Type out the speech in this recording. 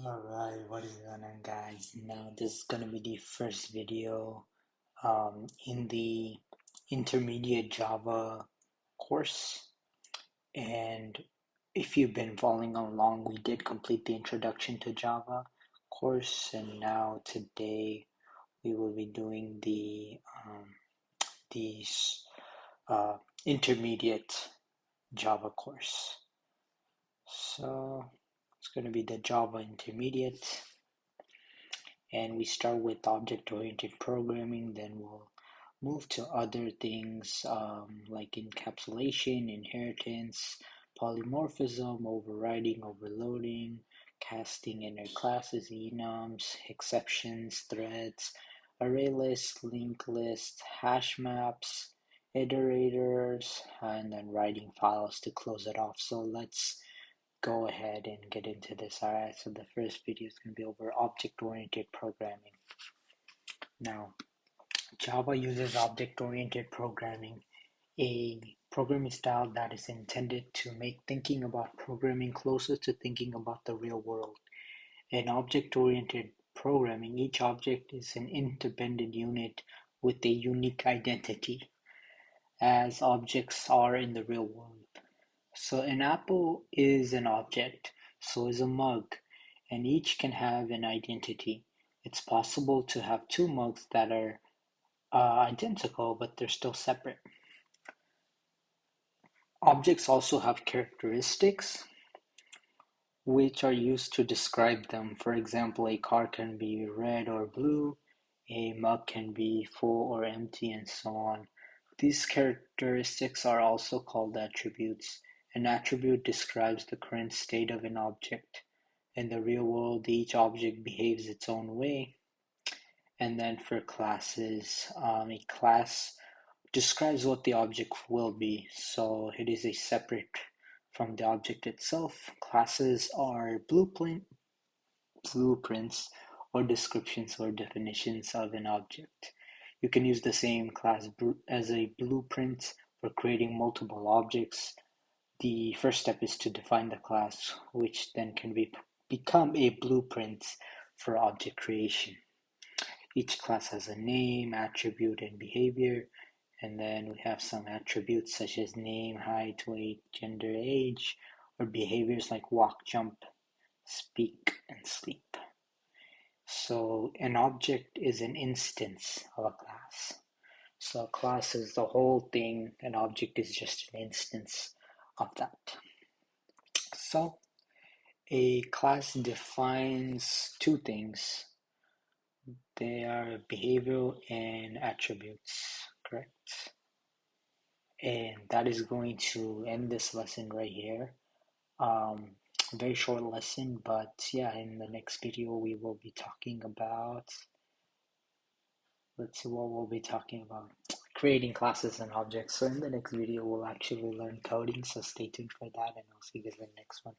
Alright, what is going on, guys? Now, this is going to be the first video in the intermediate Java course. And if you've been following along, we did complete the Introduction to Java course, and now today we will be doing the uh, intermediate Java course. So it's going to be the Java intermediate. And we start with object-oriented programming, then we'll move to other things like encapsulation, inheritance, polymorphism, overriding, overloading, casting inner classes, enums, exceptions, threads, array list, linked list, hash maps, iterators, and then writing files to close it off. So let's go ahead and get into this. Alright, so the first video is going to be over object-oriented programming. Now, Java uses object-oriented programming, a programming style that is intended to make thinking about programming closer to thinking about the real world. In object-oriented programming, each object is an independent unit with a unique identity, as objects are in the real world. So an apple is an object, so is a mug, and each can have an identity. It's possible to have two mugs that are identical, but they're still separate. Objects also have characteristics which are used to describe them. For example, a car can be red or blue, a mug can be full or empty, and so on. These characteristics are also called attributes. An attribute describes the current state of an object. In the real world, each object behaves its own way. And then for classes, a class describes what the object will be, so it is a separate from the object itself. Classes are blueprints or descriptions or definitions of an object. You can use the same class as a blueprint for creating multiple objects. The first step is to define the class, which then can become a blueprint for object creation. Each class has a name, attribute, and behavior. And then we have some attributes such as name, height, weight, gender, age, or behaviors like walk, jump, speak, and sleep. So an object is an instance of a class. So a class is the whole thing, an object is just an instance of that. So a class defines two things. They are behavioral and attributes, correct? And that is going to end this lesson right here. Very short lesson, but yeah, in the next video we will be talking about, let's see what we'll be talking about, creating classes and objects. So in the next video we'll actually learn coding, so stay tuned for that, and I'll see you guys in the next one.